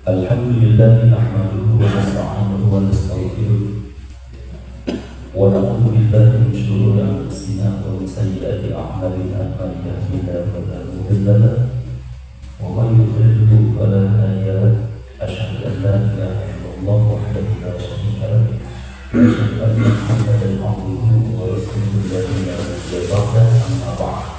Alhamdulillah nahmaduhu wa nasta'inuhu wa nastaghfiruh wa na'udzu billahi min shururi anfusina wa min sayyiati a'malina man yahdihillahu fala mudilla lahu wa man yudlil fala hadiya lahu asyhadu an la ilaha illallah wahdahu la syarika lahu wa asyhadu anna Muhammadan abduhu wa rasuluhu la ilaha illallah amma ba'd.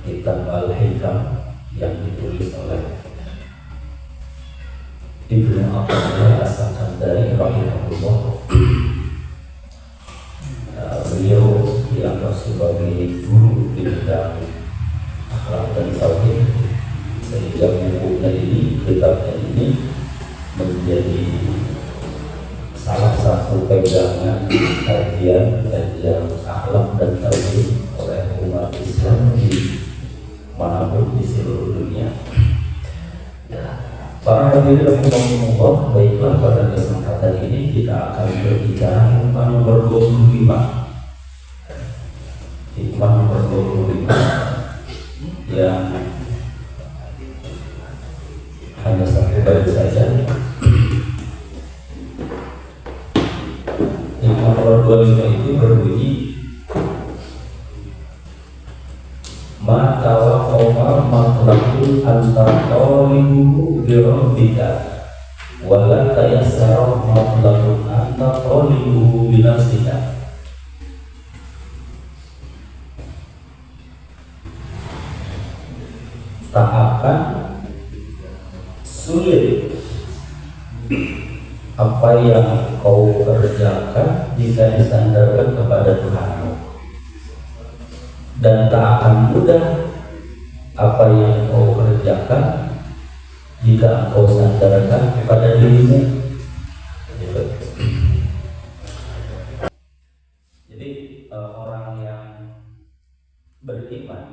Kitab Al-Hikam yang ditulis oleh Ibnu Athaillah As-Sakandari rahimahullah. Beliau dianggap sebagai guru di bidang akhlak dan tauhid, sehingga bukunya ini, kitabnya ini menjadi salah satu pegangan kajian akhlak dan tauhid oleh umat Islam di manapun di seluruh dunia. Para hadirin rahimakumullah, baiklah pada kesempatan ini kita akan berbicara hikmah nomor 25. Hikmah nomor 25 yang hanya satu bait saja. Hikmah nomor 25 itu berbunyi, ma tawaqafa matlaqul antara talibuhu bi rabbika wa la tayassara matlaqul antara talibuhu bi nafsika. Tak akan sulit apa yang kau kerjakan jika disandarkan kepada Tuhanmu, dan tak akan mudah apa yang kau kerjakan jika engkau sandarkan kepada dirimu. Jadi orang yang beriman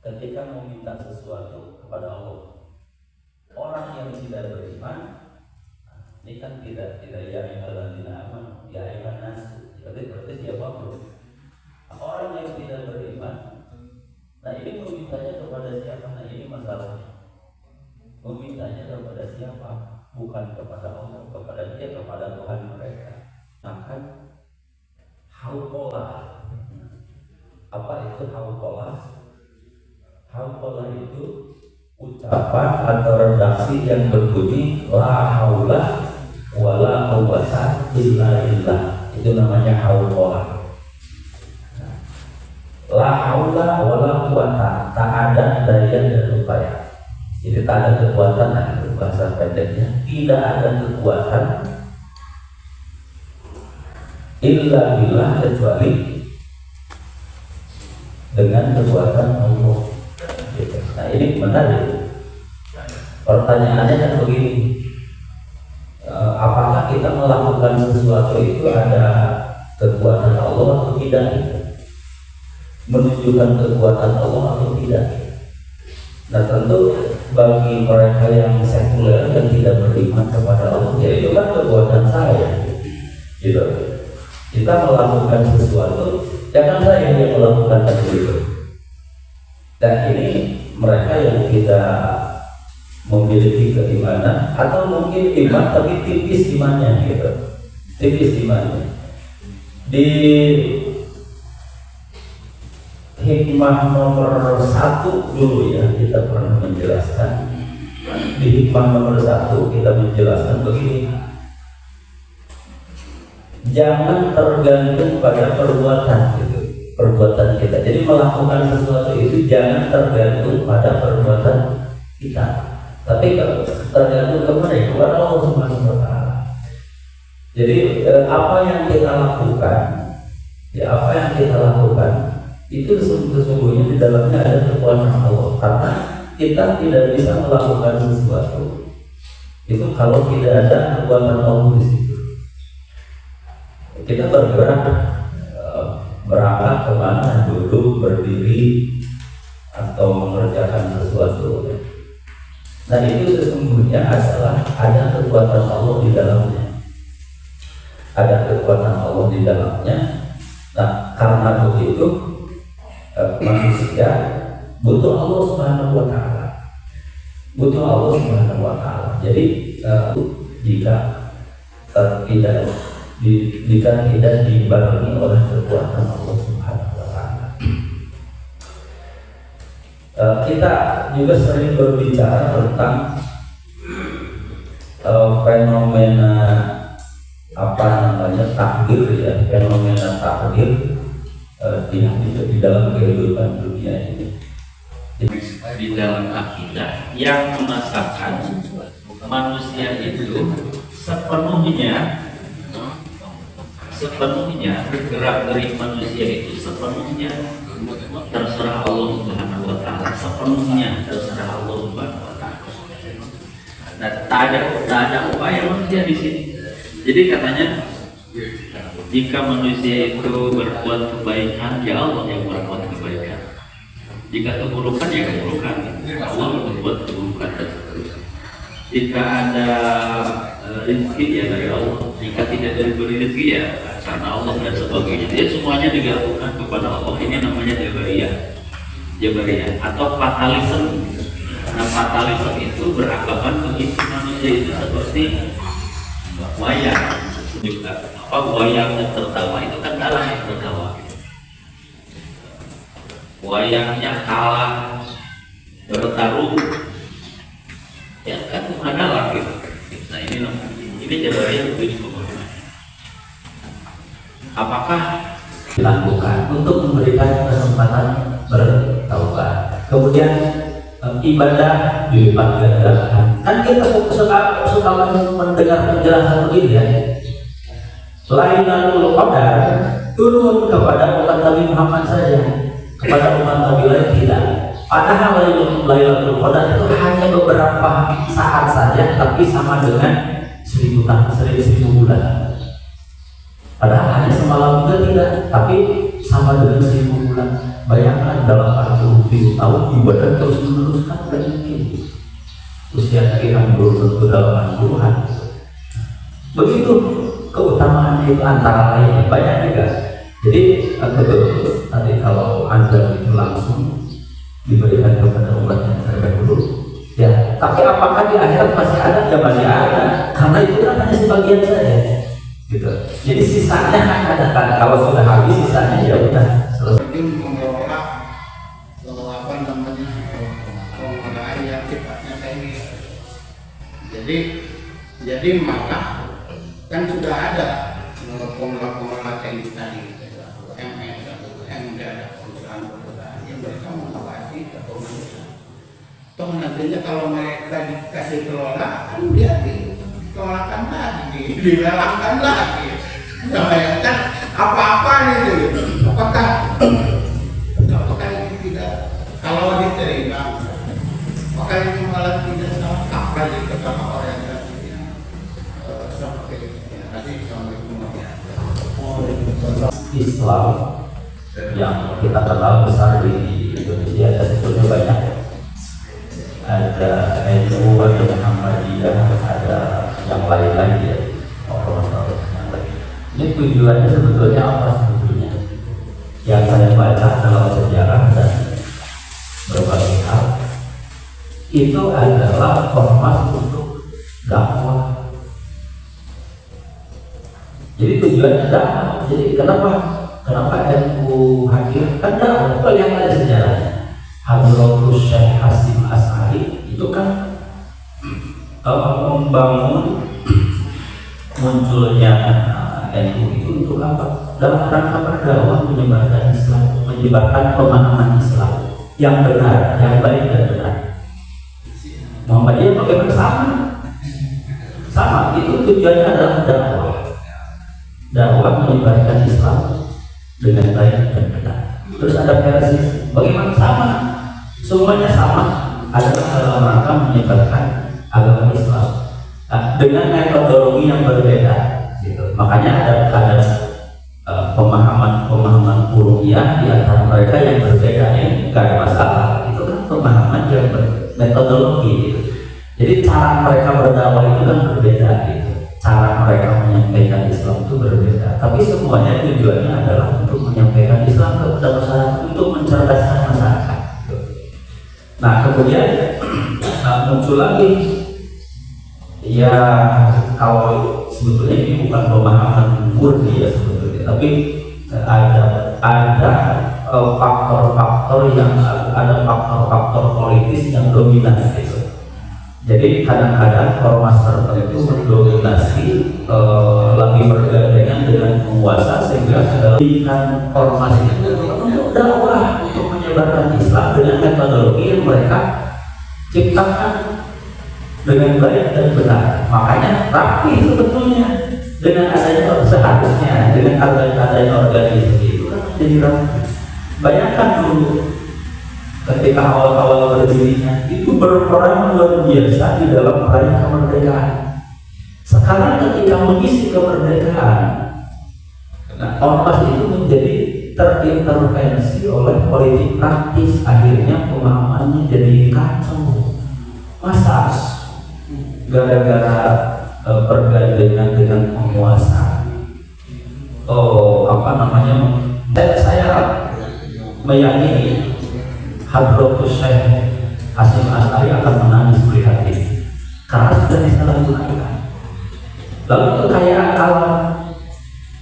ketika meminta sesuatu kepada Allah, orang yang tidak beriman ini kan tidak ya ayyuhalladzina amanu ya ayyuhan nas, berarti siapapun orang yang tidak beriman, nah ini memintanya kepada siapa? Nah ini masalahnya, memintanya kepada siapa? Bukan kepada Allah, kepada dia, kepada Tuhan mereka. Akan hauqalah. Apa itu hauqalah? Hauqalah itu ucapan atau redaksi yang berbunyi la haula wala quwwata illa billah. Itu namanya hauqalah. La haula wala quwwata, tak ada daya dan upaya. Jadi tak ada kekuatan, itu bahasa pendeknya. Tidak ada kekuatan illa billah, kecuali dengan kekuatan Allah. Nah ini menarik. Pertanyaannya kan begini, apakah kita melakukan sesuatu itu ada kekuatan Allah atau tidak? Menunjukkan kekuatan Allah atau tidak? Nah tentu bagi mereka yang sekuler dan tidak beriman kepada Allah, ya itu kan kekuatan saya, gitu. Kita melakukan sesuatu, jangan saya yang melakukan itu. Dan ini mereka yang tidak memiliki keimanan, atau mungkin iman tapi tipis imannya, gitu. Tipis imannya. Di hikmah nomor 1 dulu ya, kita pernah menjelaskan. Di hikmah nomor 1 kita menjelaskan begini, jangan tergantung pada perbuatan gitu, perbuatan kita. Jadi melakukan sesuatu itu jangan tergantung pada perbuatan kita, tapi tergantung kepada Allah Subhanahu wa Ta'ala. Jadi apa yang kita lakukan, ya apa yang kita lakukan itu sesungguhnya di dalamnya ada kekuatan Allah, karena kita tidak bisa melakukan sesuatu itu kalau tidak ada kekuatan Allah di situ. Kita bergerak, berangkat kemana, duduk, berdiri, atau mengerjakan sesuatu. Dan itu sesungguhnya adalah ada kekuatan Allah di dalamnya. Ada kekuatan Allah di dalamnya. Nah, karena begitu manusia butuh Allah Subhanahu wa Ta'ala. Butuh Allah Subhanahu wa Ta'ala. Jadi jika tidak dibarengi oleh kekuatan Allah Subhanahu wa Ta'ala. Kita juga sering berbicara tentang fenomena takdir, ya, fenomena takdir di dalam kehidupan dunia ini. Di dalam akidah yang mengatakan manusia itu sepenuhnya gerak gerik manusia itu sepenuhnya terserah Allah Subhanahu wa Ta'ala, sepenuhnya terserah Allah Subhanahu wa Ta'ala. Nah, tak ada upaya manusia di sini. Jadi katanya jika manusia itu berbuat kebaikan, ya Allah yang berbuat kebaikan. Jika keburukan, ya keburukan. Allah membuat keburukan tersebut. Jika ada rezeki, ya dari Allah. Jika tidak diberi rezeki, ya karena Allah dan sebagainya. Jadi semuanya digantungkan kepada Allah. Ini namanya Jabariyah atau fatalisme. Nah, fatalisme itu beranggapan begitu manusia itu seperti wayang. Juga wayang yang tertawa itu kan darah yang tertawa. Wayangnya kalah bertarung, ya kan adalah gitu. Nah ini Jabariyah begini pemahaman. Apakah dilakukan untuk memberikan kesempatan bertaubat, kemudian ibadah dilipat gandakan. Kan kita suka mendengar penjelasan begini ya. Lailatul Qadar turun kepada umat Nabi Muhammad saja, kepada umat Nabi lain tidak. Padahal Lailatul Qadar itu hanya beberapa saat saja, tapi sama dengan 1000 bulan. Padahal hanya semalam juga tidak, tapi sama dengan 1000 bulan. Bayangkan dalam 40 tahun ibadah terus menerus kan tidak mungkin. Usia kira belum tentu 80-an. Begitu keutamaannya itu antara lainnya banyak juga. Jadi betul tadi kalau Anda itu langsung diberikan kepada umat yang terdahulu, ya. Tapi apakah di akhirat masih ada? Ya masih ada. Karena itu kan hanya sebagian saja. Gitu. Jadi sisanya ada kan. Kalau sudah habis sisanya ya udah selesai. Pengelolaan yang sifatnya teknis. Jadi malah kan sudah ada pengelola teknis tadi, yang ada perusahaan yang mereka mengawasi kepengurusan. Toh nantinya kalau mereka dikasih kelola, kan dia dikelolakan lagi, dilelangkan lagi. Bayangkan apa-apa gitu. Apakah ini tidak, kalau diterima, maka ini malah tidak sama apa di kepala orientasinya seperti Islam yang kita kenal besar di Indonesia ada sebetulnya banyak. Ada NU, ada Muhammadiyah, ada yang lain-lain ya. Ini tujuannya sebetulnya apa sebetulnya? Yang saya baca dalam sejarah dan berbagai hal itu adalah format untuk dakwah. Jadi tujuannya dakwah. Jadi kenapa NU hadir? Kan dakwah itu yang ada sejarahnya. Hadratus Syekh Hasyim Asy'ari itu kan membangun munculnya NU itu untuk apa? Dalam rangka berdakwah, menyebarkan Islam, menyebarkan pemahaman Islam yang benar, yang baik dan benar. Muhammadiyah bagaimana sama itu tujuannya adalah dakwah menyebarkan Islam dengan baik dan benar. Terus ada versi bagaimana sama, semuanya sama adalah dalam rangka menyebarkan agama Islam. dengan metodologi yang berbeda gitu. Makanya ada pemahaman Urumiyah di antara mereka yang berbeda, yang nggak ada masalah. Itu kan pemahaman yang metodologi gitu. Jadi cara mereka berdakwah itu kan berbeda gitu. Cara mereka menyampaikan Islam itu berbeda. Tapi semuanya tujuannya adalah untuk menyampaikan Islam kepada masyarakat, untuk mencerdaskan masyarakat gitu. Nah kemudian muncul lagi ya, kalau sebetulnya ini bukan pemahaman murni ya sebetulnya, tapi ada faktor-faktor politis yang dominan gitu. Jadi kadang-kadang ormas tertentu mendominasi lagi bergandengan dengan penguasa, sehingga dengan ormas itu untuk dakwah, untuk menyebarkan Islam dengan metodologi yang mereka ciptakan dengan baik dan benar. Makanya rapi sebetulnya dengan adanya, seharusnya dengan adanya organisasi itu kan menjadi rapi. Bayangkan dulu ketika awal-awal berdirinya itu berperan luar biasa di dalam meraih kemerdekaan. Sekarang ketika mengisi kemerdekaan, nah, ormas itu menjadi terintervensi oleh politik praktis. Akhirnya pemahamannya jadi kacau. Masa gara-gara pergandengan dengan penguasa, saya meyakini Hadratus Syekh Hasyim Asy'ari akan menangis melihat ini karena sudah disalahgunakan. Lalu kekayaan alam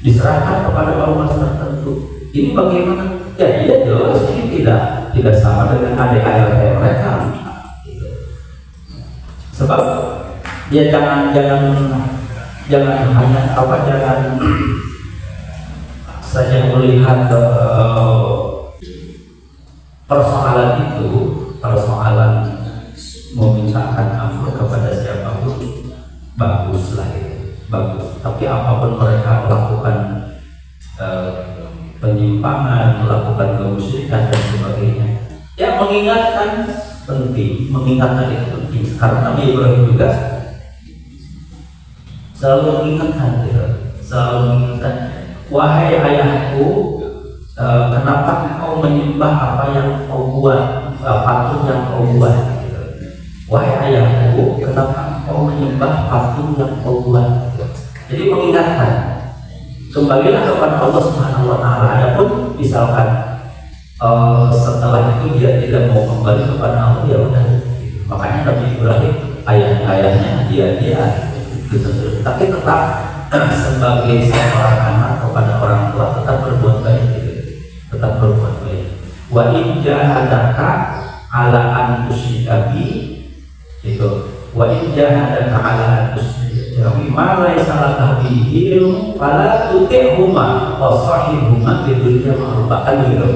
diserahkan kepada ormas tertentu. Ini bagaimana? Ya iya jelas ini tidak sama dengan adik-adik mereka. Sebab ya jangan hanya jangan saja melihat persoalan memintakan ampun kepada siapapun bagus lah itu, bagus. Tapi apapun mereka melakukan penyimpangan, melakukan kemusyrikan dan sebagainya, ya mengingatkan penting, mengingatkan itu penting. Karena Nabi Ibrahim juga selalu mengingatkan, wahai ayahku, kenapa engkau menyembah apa yang kau buat, patung yang kau buat? Wahai ayahku, kenapa engkau menyembah patung yang kau buat? Jadi mengingatkan, kembalilah kepada Allah Subhanahu Wa Taala. Adapun misalkan setelah itu dia tidak mau kembali kepada Allah, ya udah. Makanya Nabi Ibrahim ayahnya dia gitu. Tapi tetap sebagai seorang anak kepada orang tua tetap berbuat baik gitu. Tetap berbuat baik. Wa in jahadaka ala an tusyrika bi, itu wa in jahadaka ala an tusyrika bi ma laysa laka bihi ilm fala tuti'huma wa sahibhuma fid dunya ma'rufan gitu.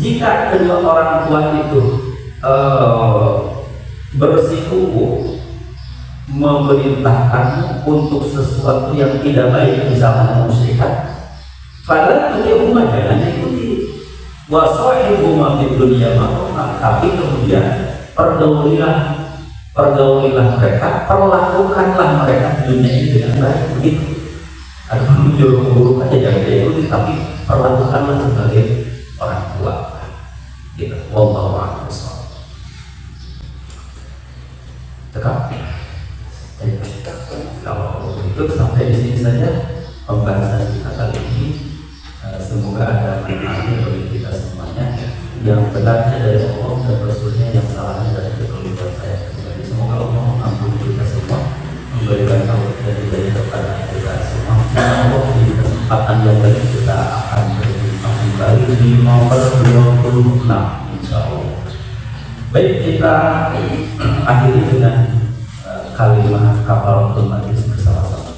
Jika kedua orang tua itu bersikukuh memerintahkanmu untuk sesuatu yang tidak baik, misalnya musyrikat, fala tuti'huma, jangan ikuti. Wa sahibhuma fid dunya ma'rufan, tapi kemudian pergaulilah mereka, perlakukanlah mereka di dunia ini dengan baik begitu. Ada menunjuk buruk aja jangan diikuti, tapi perlakukanlah sebagai orang tua. Gitu. Wallahu a'lam bishawab. Tekap. Kalau itu sampai di sini saja pembahasan kita kali ini. Semoga ada manfaatnya bagi kita semuanya. Yang benarnya dari Allah dan Rasulnya, yang salahnya dari kekeliruan saya pribadi. Semoga Allah mengampuni kita semua, memberikan taufik dan hidayah kepada kita semua. Dan Allah di kesempatan yang lain kita akan berjumpa kembali di nomor 26 insya Allah. Baik, kita akhiri dengan kalimat kafaratul majlis bersama-sama.